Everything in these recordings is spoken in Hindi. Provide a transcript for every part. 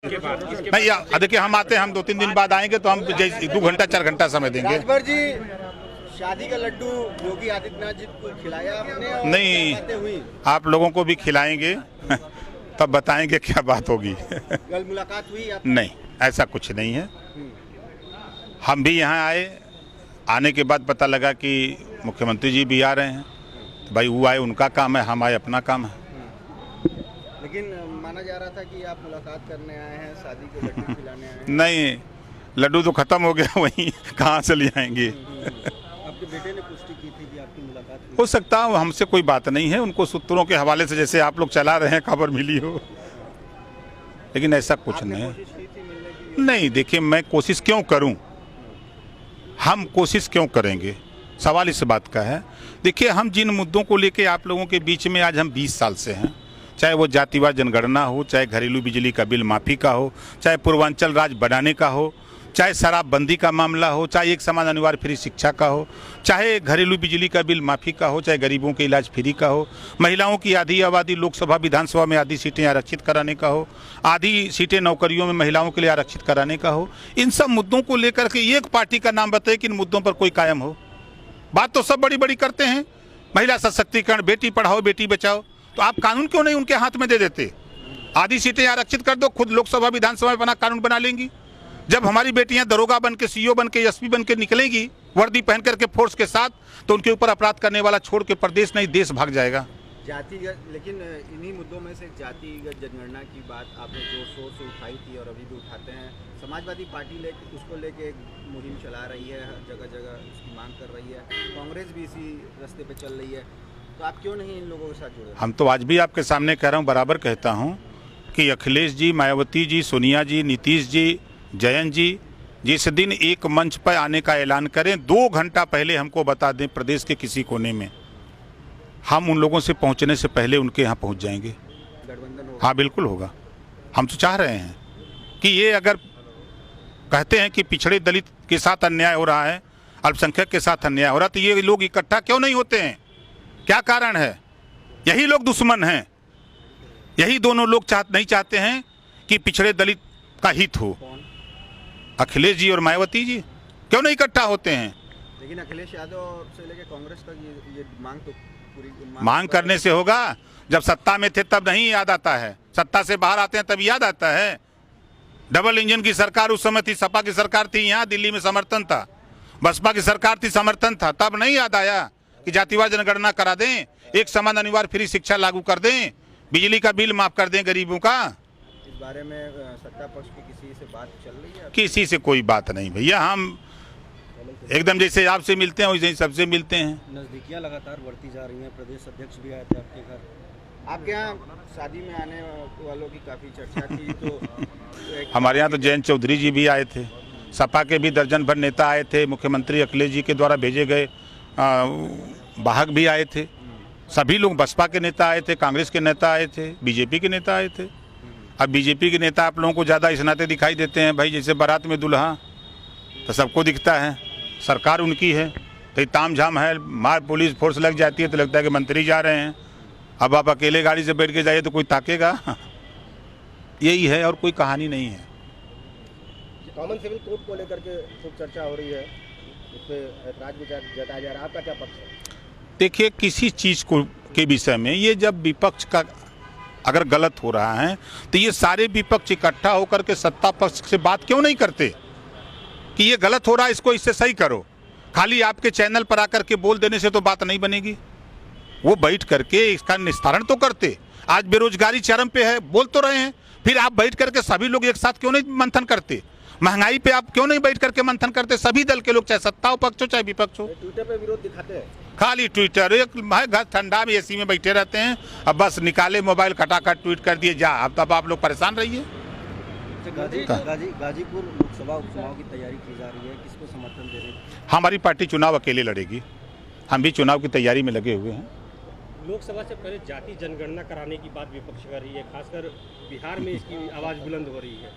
नहीं, देखिए हम आते हैं, हम 2-3 दिन बाद आएंगे तो हम 2 घंटा 4 घंटा समय देंगे। राजभर जी, शादी का लड्डू योगी आदित्यनाथ जी को खिलाया आपने? नहीं, आप लोगों को भी खिलाएंगे तब बताएंगे क्या बात होगी। कल मुलाकात हुई आप? नहीं, ऐसा कुछ नहीं है। हम भी यहाँ आए, आने के बाद पता लगा कि मुख्यमंत्री जी भी आ रहे हैं, तो भाई वो आए उनका काम है, हम आए अपना काम है। लेकिन माना जा रहा था कि आप मुलाकात करने आए हैं, शादी के लड्डू खिलाने आए हैं। नहीं, लड्डू तो खत्म हो गया, वहीं कहाँ से ले आएंगे। आपके बेटे ने पुष्टि की थी कि आपकी मुलाकात हुई। हो सकता है, हमसे कोई बात नहीं है, उनको सूत्रों के हवाले से जैसे आप लोग चला रहे हैं खबर मिली हो, लेकिन ऐसा कुछ नहीं है। नहीं, देखिए मैं कोशिश क्यों करूं, हम कोशिश क्यों करेंगे, सवाल इस बात का है। देखिए हम जिन मुद्दों को लेके आप लोगों के बीच में आज हम 20 साल से हैं, चाहे वो जातिवाद जनगणना हो, चाहे घरेलू बिजली का बिल माफ़ी का हो, चाहे पूर्वांचल राज्य बनाने का हो, चाहे शराबबंदी का मामला हो, चाहे एक समान अनिवार्य फ्री शिक्षा का हो, चाहे घरेलू बिजली का बिल माफ़ी का हो, चाहे गरीबों के इलाज फ्री का हो, महिलाओं की आधी आबादी लोकसभा विधानसभा में आधी सीटें आरक्षित कराने का हो, आधी सीटें नौकरियों में महिलाओं के लिए आरक्षित कराने का हो, इन सब मुद्दों को लेकर के एक पार्टी का नाम बताए कि इन मुद्दों पर कोई कायम हो। बात तो सब बड़ी बड़ी करते हैं, महिला सशक्तिकरण, बेटी पढ़ाओ बेटी बचाओ, तो आप कानून क्यों नहीं उनके हाथ में दे देते? आधी सीटें आरक्षित कर दो, खुद लोकसभा विधानसभा में बना कानून बना लेंगी। जब हमारी बेटियां दरोगा बन के, सीओ बन के, एसपी बन के निकलेंगी वर्दी पहन करके फोर्स के साथ, तो उनके ऊपर अपराध करने वाला छोड़ के प्रदेश नहीं देश भाग जाएगा। जातिगत, लेकिन इन्हीं मुद्दों में से जातिगत जनगणना की बात आपने जोर शोर से उठाई थी और अभी भी उठाते हैं। समाजवादी पार्टी उसको लेके एक मुहिम चला रही है, जगह जगह उसकी मांग कर रही है, कांग्रेस भी इसी रास्ते पे चल रही है, तो आप क्यों नहीं इन लोगों के साथ जुड़े? हम तो आज भी आपके सामने कह रहा हूँ, बराबर कहता हूँ कि अखिलेश जी, मायावती जी, सोनिया जी, नीतीश जी, जयंत जी जिस दिन एक मंच पर आने का ऐलान करें, 2 घंटा पहले हमको बता दें प्रदेश के किसी कोने में, हम उन लोगों से पहुंचने से पहले उनके यहाँ पहुंच जाएंगे। गठबंधन होगा? हाँ बिल्कुल होगा। हम तो चाह रहे हैं कि ये अगर कहते हैं कि पिछड़े दलित के साथ अन्याय हो रहा है, अल्पसंख्यक के साथ अन्याय हो रहा है, तो ये लोग इकट्ठा क्यों नहीं होते हैं? क्या कारण है? यही लोग दुश्मन हैं, यही दोनों लोग नहीं चाहते हैं कि पिछड़े दलित का हित हो। अखिलेश जी और मायावती जी क्यों नहीं इकट्ठा होते हैं? लेकिन अखिलेश यादव से लेकर कांग्रेस तक ये मांग तो पूरी मांग करने से होगा। जब सत्ता में थे तब नहीं याद आता है, सत्ता से बाहर आते हैं तब याद आता है। डबल इंजन की सरकार उस समय थी, सपा की सरकार थी, यहाँ दिल्ली में समर्थन था, बसपा की सरकार थी, समर्थन था, तब नहीं याद आया कि जातिवाद जनगणना करा दें, एक समान अनिवार्य फ्री शिक्षा लागू कर दें, बिजली का बिल माफ कर दें गरीबों का। इस बारे में सत्ता पक्ष की किसी से बात चल रही है? किसी से कोई बात नहीं भैया, हम एकदम जैसे आपसे मिलते हैं वैसे ही सबसे मिलते हैं। नजदीकियां लगातार बढ़ती जा रही हैं, प्रदेश अध्यक्ष भी आए थे आपके घर, आपके यहाँ शादी में आने वालों की काफ़ी चर्चा थी, तो हमारे यहाँ तो जयंत चौधरी जी भी आए थे, सपा के भी दर्जन भर नेता आए थे, मुख्यमंत्री अखिलेश जी के द्वारा भेजे गए वाहक भी आए थे, सभी लोग, बसपा के नेता आए थे, कांग्रेस के नेता आए थे, बीजेपी के नेता आए थे। अब बीजेपी के नेता आप लोगों को ज़्यादा इस नाते दिखाई देते हैं भाई, जैसे बारात में दुल्हा, तो सबको दिखता है, सरकार उनकी है, तो ताम झाम है, मार पुलिस फोर्स लग जाती है तो लगता है कि मंत्री जा रहे हैं। अब आप अकेले गाड़ी से बैठ के जाइए तो कोई ताकेगा? यही है और कोई कहानी नहीं है। कॉमन सिविल कोड को लेकर के खूब चर्चा हो रही है, इस पर ऐतराज भी जताया जा रहा है, आपका क्या पक्ष है? देखिए, किसी चीज़ को के विषय में ये जब विपक्ष का अगर गलत हो रहा है तो ये सारे विपक्ष इकट्ठा होकर के सत्ता पक्ष से बात क्यों नहीं करते कि ये गलत हो रहा है, इसको इससे सही करो? खाली आपके चैनल पर आकर के बोल देने से तो बात नहीं बनेगी, वो बैठ करके इसका निस्तारण तो करते। आज बेरोजगारी चरम पे है, बोल तो रहे हैं, फिर आप बैठ करके सभी लोग एक साथ क्यों नहीं मंथन करते? महंगाई पे आप क्यों नहीं बैठ करके मंथन करते? सभी दल के लोग, चाहे सत्ता पक्ष हो चाहे विपक्ष हो। ट्विटर पे विरोध दिखाते हैं, खाली ट्विटर, एक घर ठंडा में एसी में बैठे रहते हैं, अब बस निकाले मोबाइल खटाखट ट्वीट कर दिए, जा अब तब आप लोग परेशान रहिए। गाजीपुर लोकसभा उपचुनाव की तैयारी की जा रही है, किसको समर्थन दे रही है? हमारी पार्टी चुनाव अकेले लड़ेगी, हम भी चुनाव की तैयारी में लगे हुए हैं। लोकसभा से पहले जाति जनगणना कराने की बात विपक्ष कर रही है, खासकर बिहार में इसकी आवाज़ बुलंद हो रही है,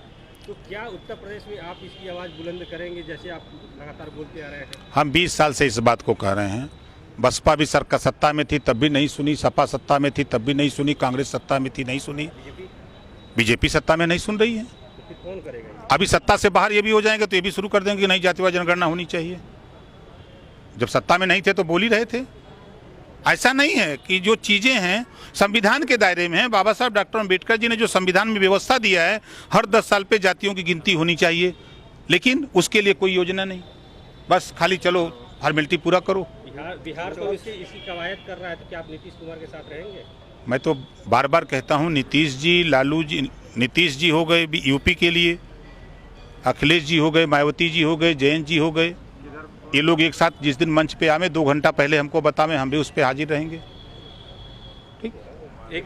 तो क्या उत्तर प्रदेश में आप इसकी आवाज़ बुलंद करेंगे, जैसे आप लगातार बोलते आ रहे हैं? हम 20 साल से इस बात को कह रहे हैं। बसपा भी सरकार सत्ता में थी तब भी नहीं सुनी, सपा सत्ता में थी तब भी नहीं सुनी, कांग्रेस सत्ता में थी नहीं सुनी, बीजेपी सत्ता में नहीं सुन रही है। फिर कौन करेगा ये? अभी सत्ता से बाहर ये भी हो जाएंगे तो ये भी शुरू कर देंगे कि नहीं जातिवाद जनगणना होनी चाहिए। जब सत्ता में नहीं थे तो बोल ही रहे थे। ऐसा नहीं है कि जो चीज़ें हैं संविधान के दायरे में हैं। बाबा साहब डॉक्टर अम्बेडकर जी ने जो संविधान में व्यवस्था दिया है, हर 10 साल पे जातियों की गिनती होनी चाहिए, लेकिन उसके लिए कोई योजना नहीं। बस खाली चलो फॉर्मेलिटी पूरा करो। बिहार तो इसी कवायद कर रहा है, तो क्या आप नीतीश कुमार के साथ रहेंगे? मैं तो बार बार कहता हूँ, नीतीश जी, लालू जी, नीतीश जी हो गए यूपी के लिए, अखिलेश जी हो गए, मायावती जी हो गए, जयंत जी हो गए, ये लोग एक साथ जिस दिन मंच पे आवे 2 घंटा पहले हमको बतावें, हम भी उस पर हाजिर रहेंगे। ठीक। एक